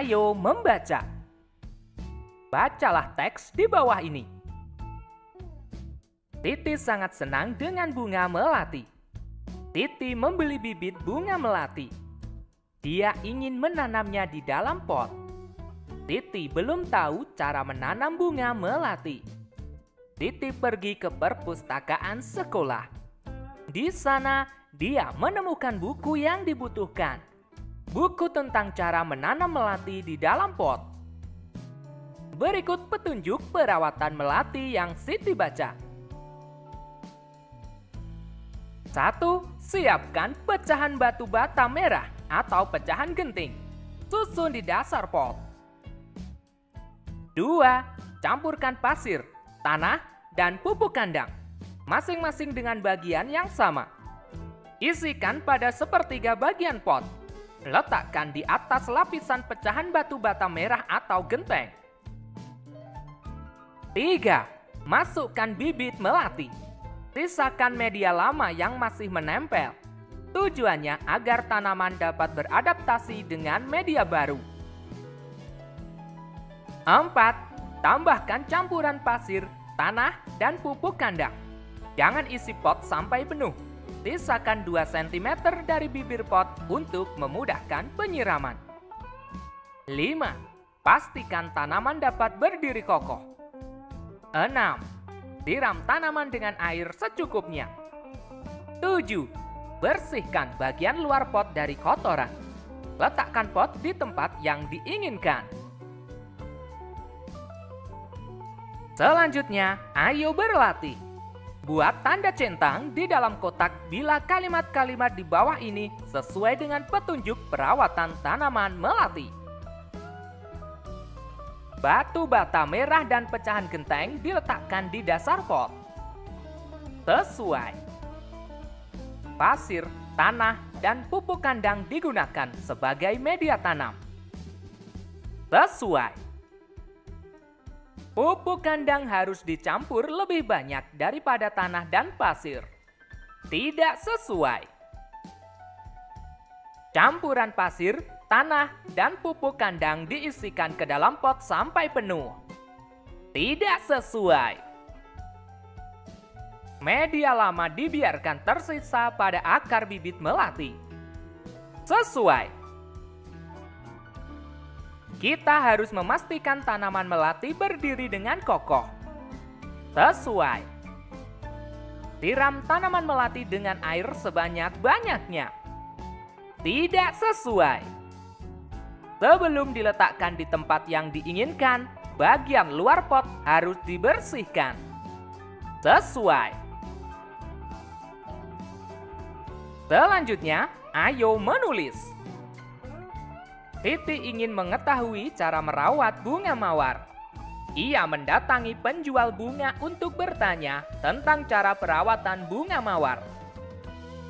ayo membaca. Bacalah teks di bawah ini. Titi sangat senang dengan bunga melati. Titi membeli bibit bunga melati. Dia ingin menanamnya di dalam pot. Titi belum tahu cara menanam bunga melati. Titi pergi ke perpustakaan sekolah. Di sana, dia menemukan buku yang dibutuhkan. Buku tentang cara menanam melati di dalam pot. Berikut petunjuk perawatan melati yang Siti baca. 1. Siapkan pecahan batu bata merah atau pecahan genting. Susun di dasar pot. 2. Campurkan pasir, tanah, dan pupuk kandang. Masing-masing dengan bagian yang sama. Isikan pada sepertiga bagian pot. Letakkan di atas lapisan pecahan batu bata merah atau genteng. 3. Masukkan bibit melati. Sisakan media lama yang masih menempel. Tujuannya agar tanaman dapat beradaptasi dengan media baru. 4. Tambahkan campuran pasir, tanah, dan pupuk kandang. Jangan isi pot sampai penuh. Sisakan 2 cm dari bibir pot untuk memudahkan penyiraman. 5. Pastikan tanaman dapat berdiri kokoh. 6. Siram tanaman dengan air secukupnya. 7. Bersihkan bagian luar pot dari kotoran. Letakkan pot di tempat yang diinginkan. Selanjutnya, ayo berlatih. Buat tanda centang di dalam kotak bila kalimat-kalimat di bawah ini sesuai dengan petunjuk perawatan tanaman melati. Batu bata merah dan pecahan genteng diletakkan di dasar pot. Sesuai. Pasir, tanah, dan pupuk kandang digunakan sebagai media tanam. Sesuai. Pupuk kandang harus dicampur lebih banyak daripada tanah dan pasir. Tidak sesuai. Campuran pasir, tanah, dan pupuk kandang diisikan ke dalam pot sampai penuh. Tidak sesuai. Media lama dibiarkan tersisa pada akar bibit melati. Sesuai. Kita harus memastikan tanaman melati berdiri dengan kokoh. Sesuai. Siram tanaman melati dengan air sebanyak-banyaknya. Tidak sesuai. Sebelum diletakkan di tempat yang diinginkan, bagian luar pot harus dibersihkan. Sesuai. Selanjutnya, ayo menulis. Titi ingin mengetahui cara merawat bunga mawar. Ia mendatangi penjual bunga untuk bertanya tentang cara perawatan bunga mawar.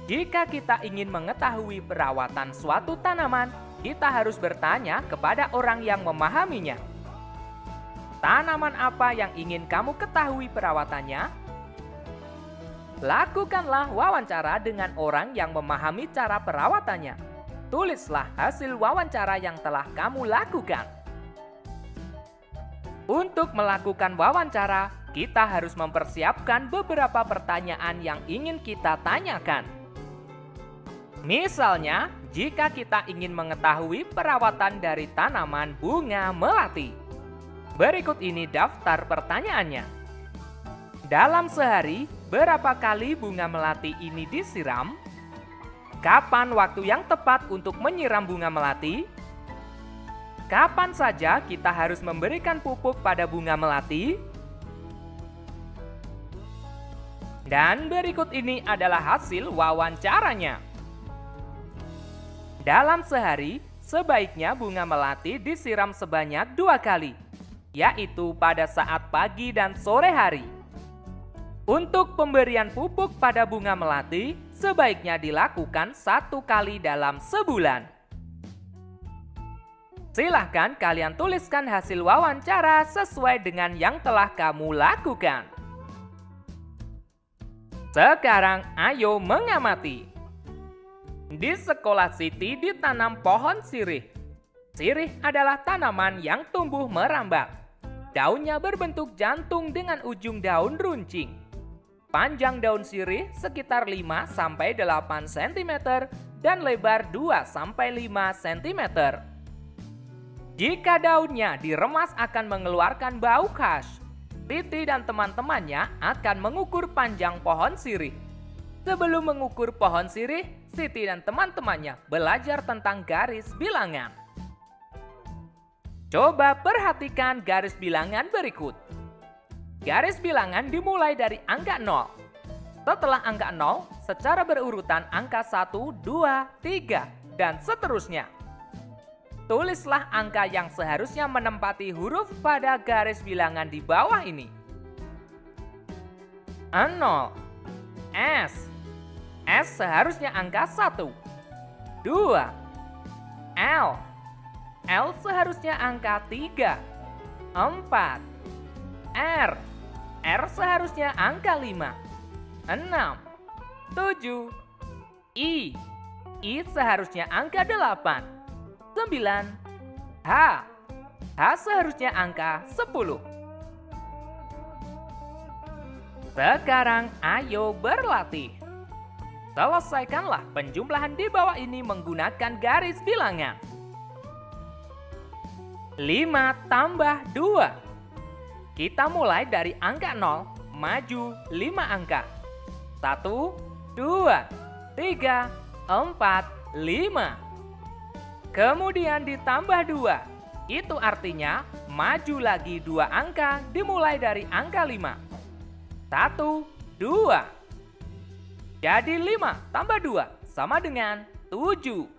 Jika kita ingin mengetahui perawatan suatu tanaman, kita harus bertanya kepada orang yang memahaminya. Tanaman apa yang ingin kamu ketahui perawatannya? Lakukanlah wawancara dengan orang yang memahami cara perawatannya. Tulislah hasil wawancara yang telah kamu lakukan. Untuk melakukan wawancara, kita harus mempersiapkan beberapa pertanyaan yang ingin kita tanyakan. Misalnya, jika kita ingin mengetahui perawatan dari tanaman bunga melati. Berikut ini daftar pertanyaannya. Dalam sehari, berapa kali bunga melati ini disiram? Kapan waktu yang tepat untuk menyiram bunga melati? Kapan saja kita harus memberikan pupuk pada bunga melati? Dan berikut ini adalah hasil wawancaranya. Dalam sehari, sebaiknya bunga melati disiram sebanyak 2 kali, yaitu pada saat pagi dan sore hari. Untuk pemberian pupuk pada bunga melati, sebaiknya dilakukan 1 kali dalam sebulan. Silahkan kalian tuliskan hasil wawancara sesuai dengan yang telah kamu lakukan. Sekarang ayo mengamati. Di sekolah Siti ditanam pohon sirih. Sirih adalah tanaman yang tumbuh merambat. Daunnya berbentuk jantung dengan ujung daun runcing. Panjang daun sirih sekitar 5-8 cm dan lebar 2-5 cm. Jika daunnya diremas akan mengeluarkan bau khas. Titi dan teman-temannya akan mengukur panjang pohon sirih. Sebelum mengukur pohon sirih, Siti dan teman-temannya belajar tentang garis bilangan. Coba perhatikan garis bilangan berikut. Garis bilangan dimulai dari angka 0. Setelah angka 0, secara berurutan angka 1, 2, 3, dan seterusnya. Tulislah angka yang seharusnya menempati huruf pada garis bilangan di bawah ini. 0. S. S seharusnya angka 1. 2. L. L seharusnya angka 3. 4. R. R seharusnya angka 5. 6. 7. I. I seharusnya angka 8. 9. H. H seharusnya angka 10. Sekarang ayo berlatih. Selesaikanlah penjumlahan di bawah ini menggunakan garis bilangan. 5 tambah 2. Kita mulai dari angka 0, maju 5 angka. 1, 2, 3, 4, 5. Kemudian ditambah 2. Itu artinya maju lagi 2 angka dimulai dari angka 5. 1, 2. Jadi 5 tambah 2 sama dengan 7.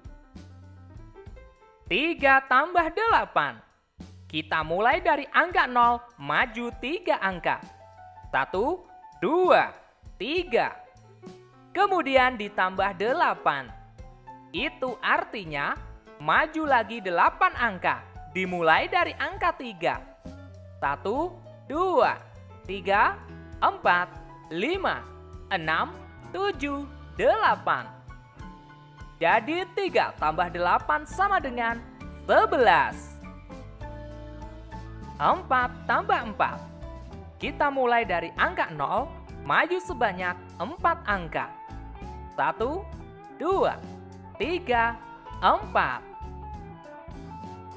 3 tambah 8. Kita mulai dari angka 0, maju 3 angka. 1, 2, 3. Kemudian ditambah 8. Itu artinya maju lagi 8 angka, dimulai dari angka 3. 1, 2, 3, 4, 5, 6, 7, 8. Jadi 3 tambah 8 sama dengan 11. 4 tambah 4. Kita mulai dari angka 0, maju sebanyak 4 angka. 1, 2, 3, 4.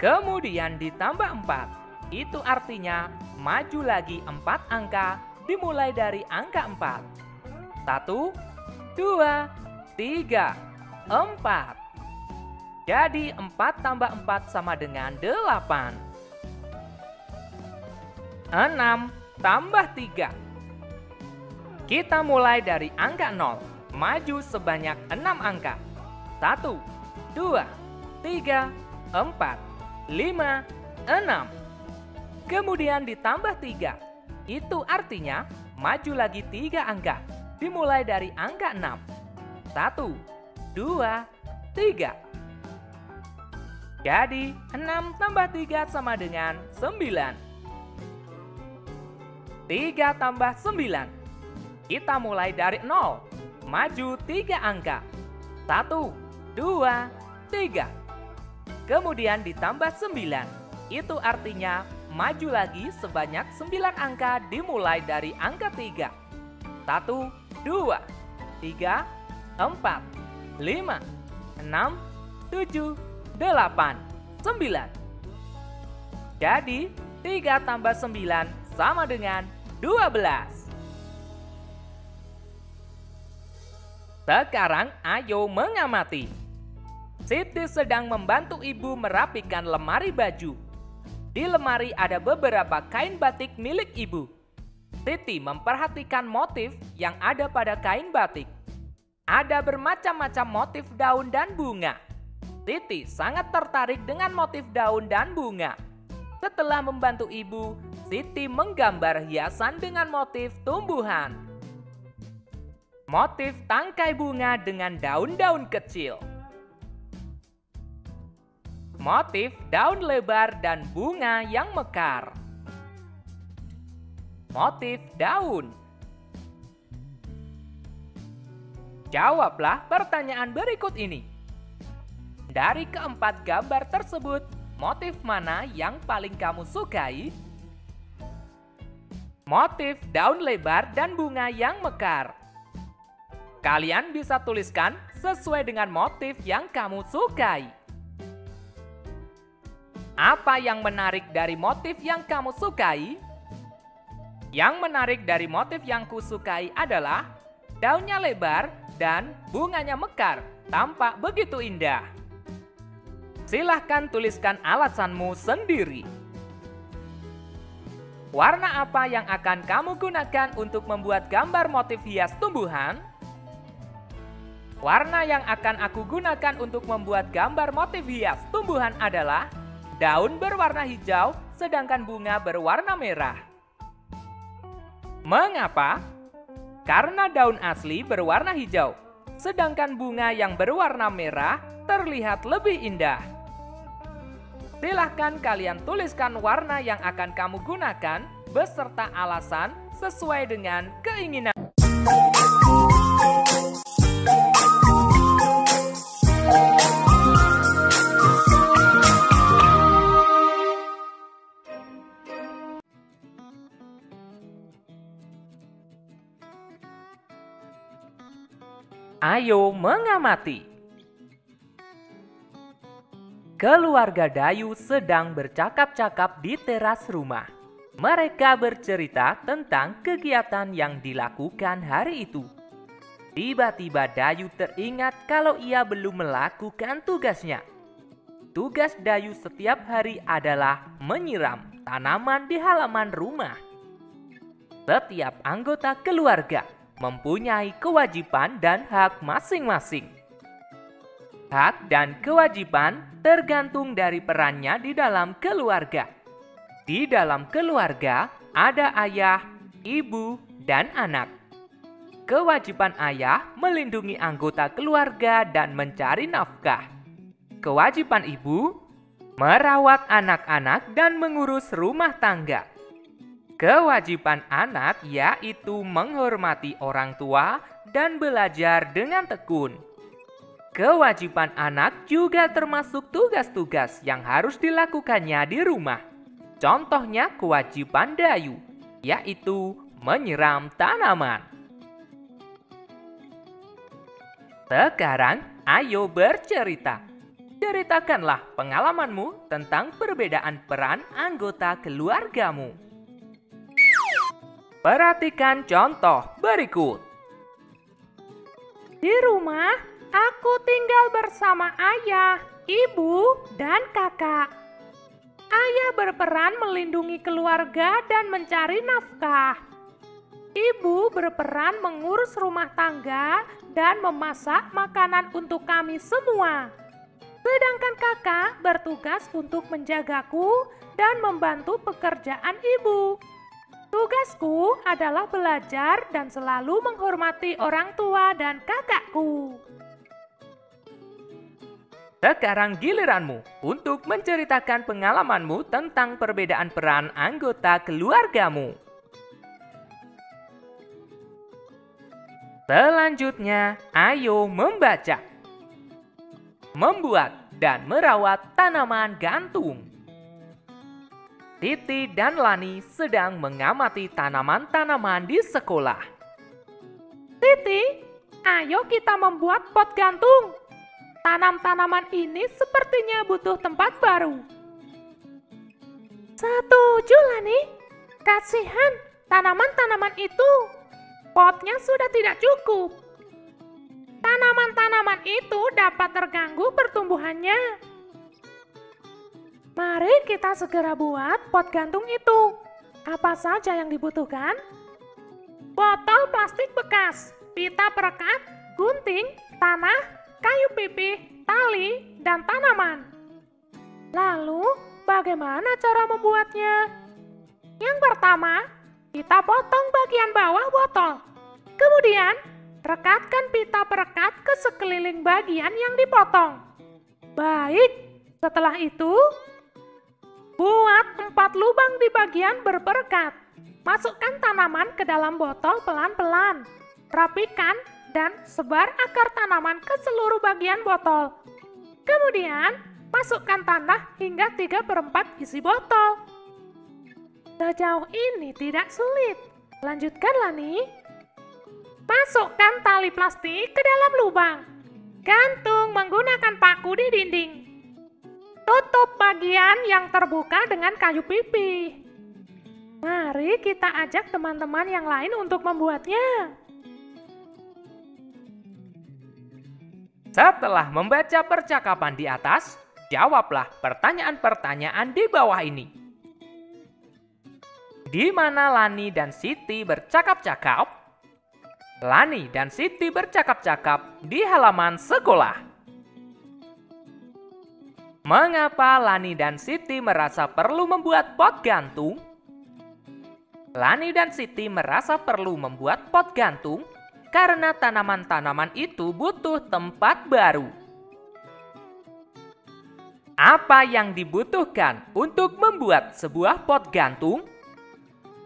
Kemudian ditambah 4. Itu artinya maju lagi 4 angka dimulai dari angka 4. 1, 2, 3, 4. Jadi 4 tambah 4 sama dengan 8. 6 tambah 3. Kita mulai dari angka 0, maju sebanyak 6 angka. 1, 2, 3, 4, 5, 6. Kemudian ditambah 3. Itu artinya maju lagi 3 angka, dimulai dari angka 6. 1, 2, 3. Jadi 6 tambah 3 sama dengan 9. 3 tambah 9. Kita mulai dari 0, maju 3 angka. 1, 2, 3. Kemudian ditambah 9. Itu artinya maju lagi sebanyak 9 angka dimulai dari angka 3. 1, 2, 3, 4, 5, 6, 7, 8, 9. Jadi 3 tambah 9 sama dengan 12. Sekarang ayo mengamati. Siti sedang membantu ibu merapikan lemari baju. Di lemari ada beberapa kain batik milik ibu. Siti memperhatikan motif yang ada pada kain batik. Ada bermacam-macam motif daun dan bunga. Siti sangat tertarik dengan motif daun dan bunga. Setelah membantu ibu, Siti menggambar hiasan dengan motif tumbuhan. Motif tangkai bunga dengan daun-daun kecil. Motif daun lebar dan bunga yang mekar. Motif daun. Jawablah pertanyaan berikut ini. Dari keempat gambar tersebut, motif mana yang paling kamu sukai? Motif daun lebar dan bunga yang mekar. Kalian bisa tuliskan sesuai dengan motif yang kamu sukai. Apa yang menarik dari motif yang kamu sukai? Yang menarik dari motif yang kusukai adalah daunnya lebar dan bunganya mekar, tampak begitu indah. Silahkan tuliskan alasanmu sendiri. Warna apa yang akan kamu gunakan untuk membuat gambar motif hias tumbuhan? Warna yang akan aku gunakan untuk membuat gambar motif hias tumbuhan adalah daun berwarna hijau, sedangkan bunga berwarna merah. Mengapa? Karena daun asli berwarna hijau, sedangkan bunga yang berwarna merah terlihat lebih indah. Silahkan kalian tuliskan warna yang akan kamu gunakan beserta alasan sesuai dengan keinginan. Ayo mengamati. Keluarga Dayu sedang bercakap-cakap di teras rumah. Mereka bercerita tentang kegiatan yang dilakukan hari itu. Tiba-tiba Dayu teringat kalau ia belum melakukan tugasnya. Tugas Dayu setiap hari adalah menyiram tanaman di halaman rumah. Setiap anggota keluarga mempunyai kewajiban dan hak masing-masing. Hak dan kewajiban tergantung dari perannya di dalam keluarga. Di dalam keluarga ada ayah, ibu, dan anak. Kewajiban ayah melindungi anggota keluarga dan mencari nafkah. Kewajiban ibu merawat anak-anak dan mengurus rumah tangga. Kewajiban anak yaitu menghormati orang tua dan belajar dengan tekun. Kewajiban anak juga termasuk tugas-tugas yang harus dilakukannya di rumah. Contohnya kewajiban Dayu, yaitu menyiram tanaman. Sekarang, ayo bercerita. Ceritakanlah pengalamanmu tentang perbedaan peran anggota keluargamu. Perhatikan contoh berikut. Di rumah, aku tinggal bersama ayah, ibu, dan kakak. Ayah berperan melindungi keluarga dan mencari nafkah. Ibu berperan mengurus rumah tangga dan memasak makanan untuk kami semua. Sedangkan kakak bertugas untuk menjagaku dan membantu pekerjaan ibu. Tugasku adalah belajar dan selalu menghormati orang tua dan kakakku. Sekarang giliranmu untuk menceritakan pengalamanmu tentang perbedaan peran anggota keluargamu. Selanjutnya, ayo membaca. Membuat dan merawat tanaman gantung. Titi dan Lani sedang mengamati tanaman-tanaman di sekolah. Titi, ayo kita membuat pot gantung. Tanam-tanaman ini sepertinya butuh tempat baru. Setuju, Lani. Kasihan tanaman-tanaman itu. Potnya sudah tidak cukup. Tanaman-tanaman itu dapat terganggu pertumbuhannya. Mari kita segera buat pot gantung itu. Apa saja yang dibutuhkan? Botol plastik bekas, pita perekat, gunting, tanah, kayu pipih, tali, dan tanaman. Lalu, bagaimana cara membuatnya? Yang pertama, kita potong bagian bawah botol. Kemudian, rekatkan pita perekat ke sekeliling bagian yang dipotong. Baik, setelah itu, buat 4 lubang di bagian berperekat. Masukkan tanaman ke dalam botol pelan-pelan. Rapikan dan sebar akar tanaman ke seluruh bagian botol. Kemudian, Masukkan tanah hingga 3/4 isi botol. Sejauh ini tidak sulit. Lanjutkan, Lani. Masukkan tali plastik ke dalam lubang. Gantung menggunakan paku di dinding. Tutup bagian yang terbuka dengan kayu pipih. Mari kita ajak teman-teman yang lain untuk membuatnya. Setelah membaca percakapan di atas, jawablah pertanyaan-pertanyaan di bawah ini. Di mana Lani dan Siti bercakap-cakap? Lani dan Siti bercakap-cakap di halaman sekolah. Mengapa Lani dan Siti merasa perlu membuat pot gantung? Lani dan Siti merasa perlu membuat pot gantung karena tanaman-tanaman itu butuh tempat baru. Apa yang dibutuhkan untuk membuat sebuah pot gantung?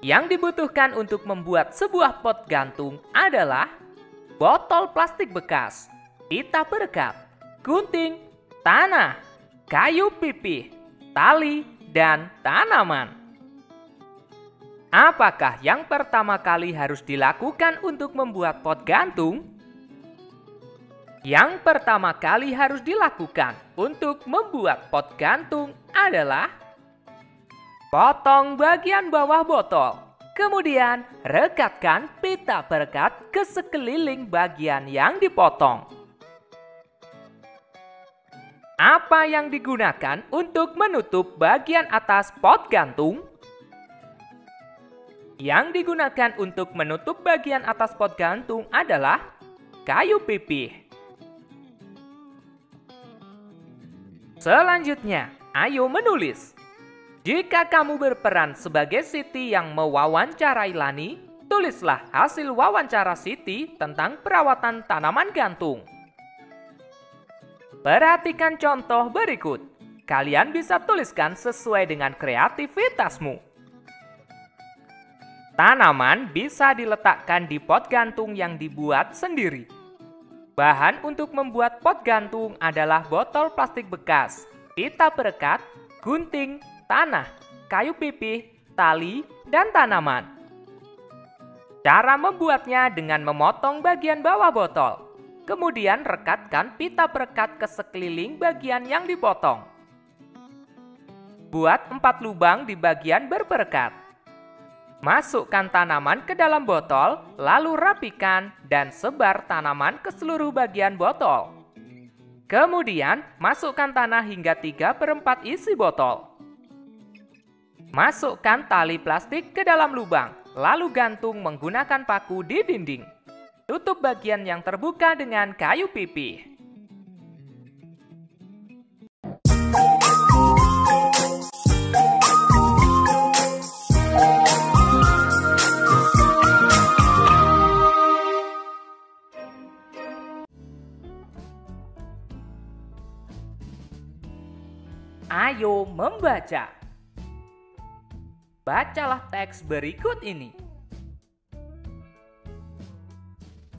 Yang dibutuhkan untuk membuat sebuah pot gantung adalah botol plastik bekas, pita perekat, gunting, tanah, kayu pipih, tali, dan tanaman. Apakah yang pertama kali harus dilakukan untuk membuat pot gantung? Yang pertama kali harus dilakukan untuk membuat pot gantung adalah potong bagian bawah botol, kemudian rekatkan pita perekat ke sekeliling bagian yang dipotong. Apa yang digunakan untuk menutup bagian atas pot gantung? Yang digunakan untuk menutup bagian atas pot gantung adalah kayu pipih. Selanjutnya, ayo menulis. Jika kamu berperan sebagai Siti yang mewawancarai Lani, tulislah hasil wawancara Siti tentang perawatan tanaman gantung. Perhatikan contoh berikut. Kalian bisa tuliskan sesuai dengan kreativitasmu. Tanaman bisa diletakkan di pot gantung yang dibuat sendiri. Bahan untuk membuat pot gantung adalah botol plastik bekas, pita perekat, gunting, tanah, kayu pipih, tali, dan tanaman. Cara membuatnya dengan memotong bagian bawah botol. Kemudian rekatkan pita perekat ke sekeliling bagian yang dipotong. Buat 4 lubang di bagian berperekat. Masukkan tanaman ke dalam botol, lalu rapikan dan sebar tanaman ke seluruh bagian botol. Kemudian, masukkan tanah hingga 3/4 isi botol. Masukkan tali plastik ke dalam lubang, lalu gantung menggunakan paku di dinding. Tutup bagian yang terbuka dengan kayu pipih. Ayo membaca. Bacalah teks berikut ini.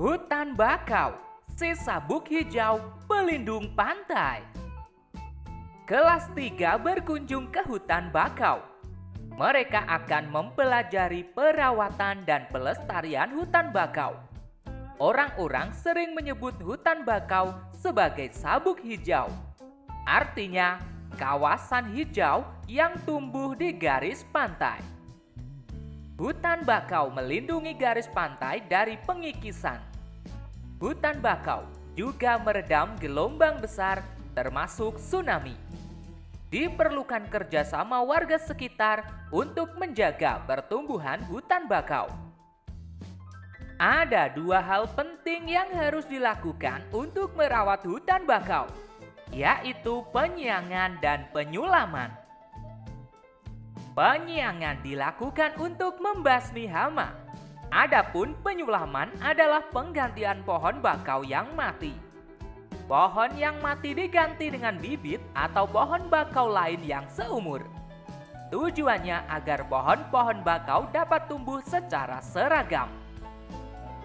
Hutan bakau, si sabuk hijau pelindung pantai. Kelas 3 berkunjung ke hutan bakau. Mereka akan mempelajari perawatan dan pelestarian hutan bakau. Orang-orang sering menyebut hutan bakau sebagai sabuk hijau. Artinya, kawasan hijau yang tumbuh di garis pantai. Hutan bakau melindungi garis pantai dari pengikisan. Hutan bakau juga meredam gelombang besar termasuk tsunami. Diperlukan kerjasama warga sekitar untuk menjaga pertumbuhan hutan bakau. Ada 2 hal penting yang harus dilakukan untuk merawat hutan bakau, yaitu penyiangan dan penyulaman. Penyiangan dilakukan untuk membasmi hama. Adapun penyulaman adalah penggantian pohon bakau yang mati. Pohon yang mati diganti dengan bibit atau pohon bakau lain yang seumur. Tujuannya agar pohon-pohon bakau dapat tumbuh secara seragam.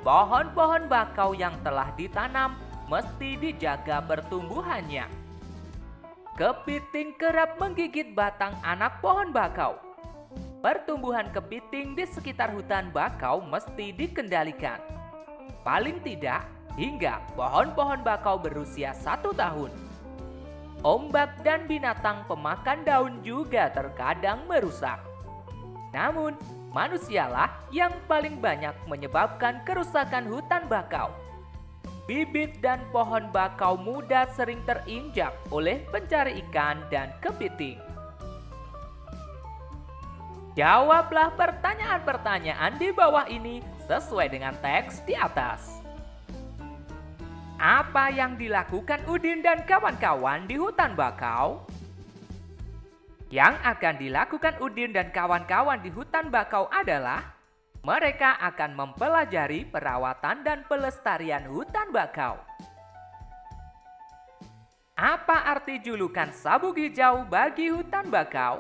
Pohon-pohon bakau yang telah ditanam mesti dijaga pertumbuhannya. Kepiting kerap menggigit batang anak pohon bakau. Pertumbuhan kepiting di sekitar hutan bakau mesti dikendalikan. Paling tidak hingga pohon-pohon bakau berusia 1 tahun. Ombak dan binatang pemakan daun juga terkadang merusak. Namun, manusialah yang paling banyak menyebabkan kerusakan hutan bakau. Bibit dan pohon bakau muda sering terinjak oleh pencari ikan dan kepiting. Jawablah pertanyaan-pertanyaan di bawah ini sesuai dengan teks di atas. Apa yang dilakukan Udin dan kawan-kawan di hutan bakau? Yang akan dilakukan Udin dan kawan-kawan di hutan bakau adalah mereka akan mempelajari perawatan dan pelestarian hutan bakau. Apa arti julukan sabuk hijau bagi hutan bakau?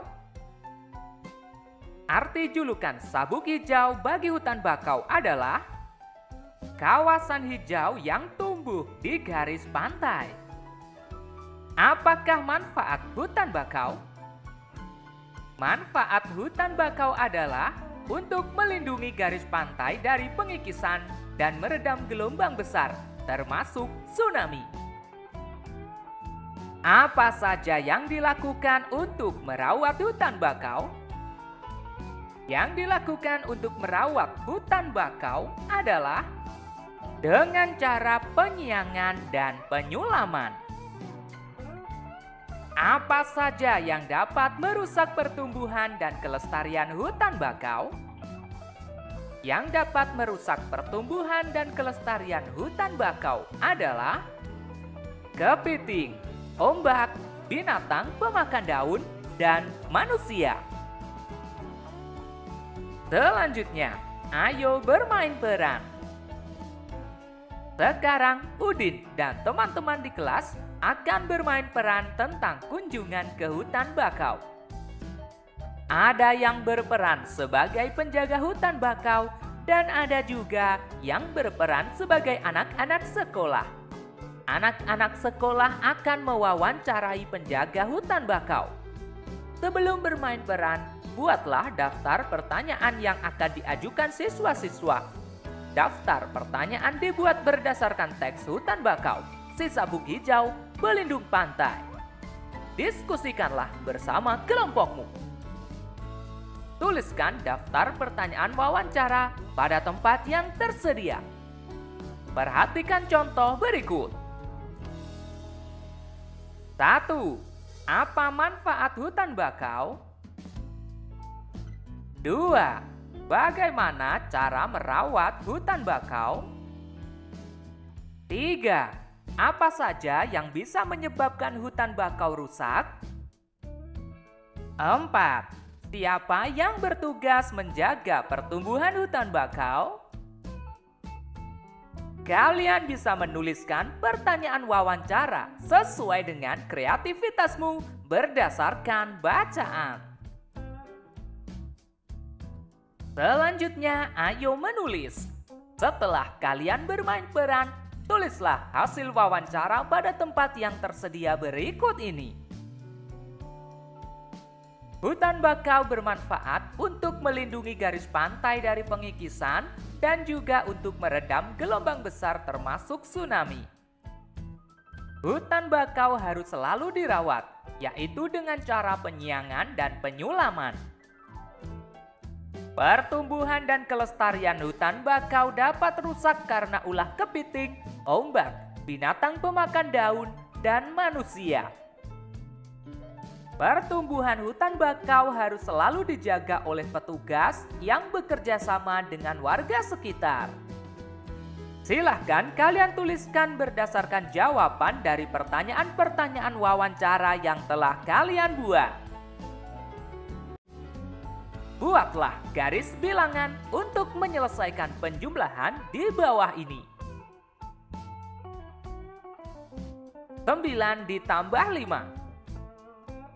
Arti julukan sabuk hijau bagi hutan bakau adalah kawasan hijau yang tumbuh di garis pantai. Apakah manfaat hutan bakau? Manfaat hutan bakau adalah untuk melindungi garis pantai dari pengikisan dan meredam gelombang besar, termasuk tsunami. Apa saja yang dilakukan untuk merawat hutan bakau? Yang dilakukan untuk merawat hutan bakau adalah dengan cara penyiangan dan penyulaman. Apa saja yang dapat merusak pertumbuhan dan kelestarian hutan bakau? Yang dapat merusak pertumbuhan dan kelestarian hutan bakau adalah kepiting, ombak, binatang pemakan daun, dan manusia. Selanjutnya, ayo bermain peran. Sekarang Udin dan teman-teman di kelas akan bermain peran tentang kunjungan ke hutan bakau. Ada yang berperan sebagai penjaga hutan bakau dan ada juga yang berperan sebagai anak-anak sekolah. Anak-anak sekolah akan mewawancarai penjaga hutan bakau. Sebelum bermain peran, buatlah daftar pertanyaan yang akan diajukan siswa-siswa. Daftar pertanyaan dibuat berdasarkan teks hutan bakau, si sabuk hijau, pelindung pantai. Diskusikanlah bersama kelompokmu. Tuliskan daftar pertanyaan wawancara pada tempat yang tersedia. Perhatikan contoh berikut. 1. Apa manfaat hutan bakau? 2. Bagaimana cara merawat hutan bakau? 3. Apa saja yang bisa menyebabkan hutan bakau rusak? 4. Siapa yang bertugas menjaga pertumbuhan hutan bakau? Kalian bisa menuliskan pertanyaan wawancara sesuai dengan kreativitasmu berdasarkan bacaan. Selanjutnya, ayo menulis. Setelah kalian bermain peran, tulislah hasil wawancara pada tempat yang tersedia berikut ini. Hutan bakau bermanfaat untuk melindungi garis pantai dari pengikisan dan juga untuk meredam gelombang besar termasuk tsunami. Hutan bakau harus selalu dirawat, yaitu dengan cara penyiangan dan penyulaman. Pertumbuhan dan kelestarian hutan bakau dapat rusak karena ulah kepiting, ombak, binatang pemakan daun, dan manusia. Pertumbuhan hutan bakau harus selalu dijaga oleh petugas yang bekerja sama dengan warga sekitar. Silahkan kalian tuliskan berdasarkan jawaban dari pertanyaan-pertanyaan wawancara yang telah kalian buat. Buatlah garis bilangan untuk menyelesaikan penjumlahan di bawah ini. 9 ditambah 5.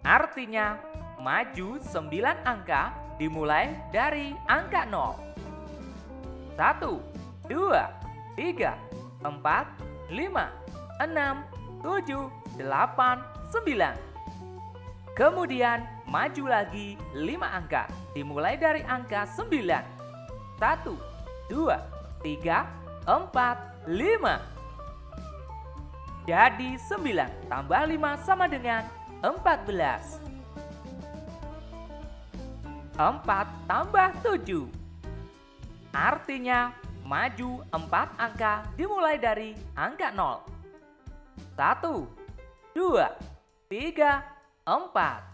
Artinya, maju 9 angka dimulai dari angka 0. 1, 2, 3, 4, 5, 6, 7, 8, 9. Kemudian maju lagi 5 angka, dimulai dari angka 9. 1, 2, 3, 4, 5. Jadi 9 tambah 5 sama dengan 14. 4 tambah 7. Artinya maju 4 angka dimulai dari angka 0. 1, 2, 3, 4.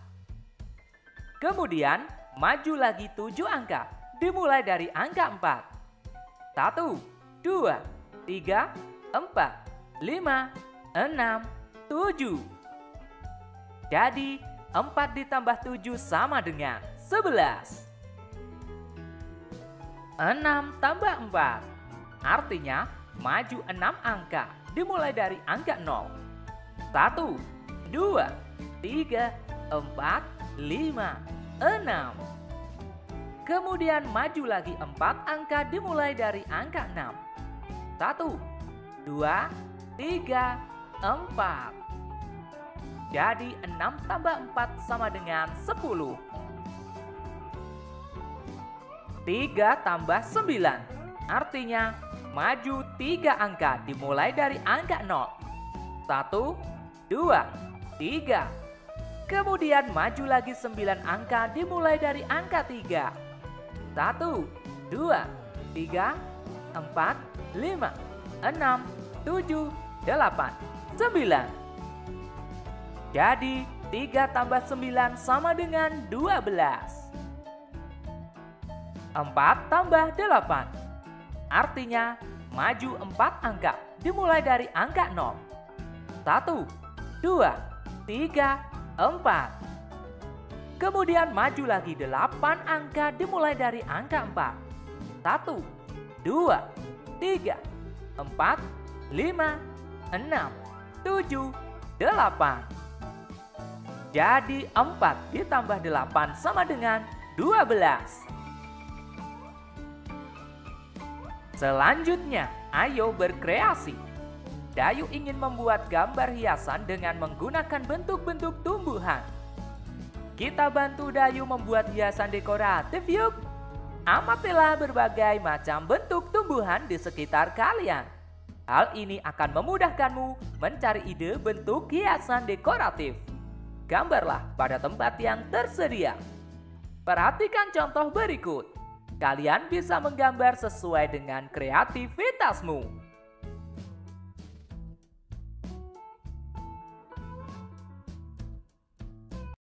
Kemudian maju lagi 7 angka dimulai dari angka 4. 1, 2, 3, 4, 5, 6, 7. Jadi 4 ditambah 7 sama dengan 11. 6 tambah 4. Artinya maju 6 angka dimulai dari angka 0. 1, 2, 3, 4, 5, 6. Kemudian maju lagi 4 angka dimulai dari angka 6. 1, 2, 3, 4. Jadi 6 tambah 4 sama dengan 10. 3 tambah 9. Artinya maju 3 angka dimulai dari angka 0. 1, 2, 3. Kemudian maju lagi 9 angka dimulai dari angka 3. 1, 2, 3, 4, 5, 6, 7, 8, 9. Jadi 3 tambah 9 sama dengan 12. 4 tambah 8. Artinya maju 4 angka dimulai dari angka 0. 1, 2, 3, 4. Kemudian maju lagi 8 angka dimulai dari angka 4. 1, 2, 3, 4, 5, 6, 7, 8. Jadi 4 ditambah 8 sama dengan 12. Selanjutnya, ayo berkreasi. Dayu ingin membuat gambar hiasan dengan menggunakan bentuk-bentuk tumbuhan. Kita bantu Dayu membuat hiasan dekoratif yuk. Amatilah berbagai macam bentuk tumbuhan di sekitar kalian. Hal ini akan memudahkanmu mencari ide bentuk hiasan dekoratif. Gambarlah pada tempat yang tersedia. Perhatikan contoh berikut. Kalian bisa menggambar sesuai dengan kreativitasmu.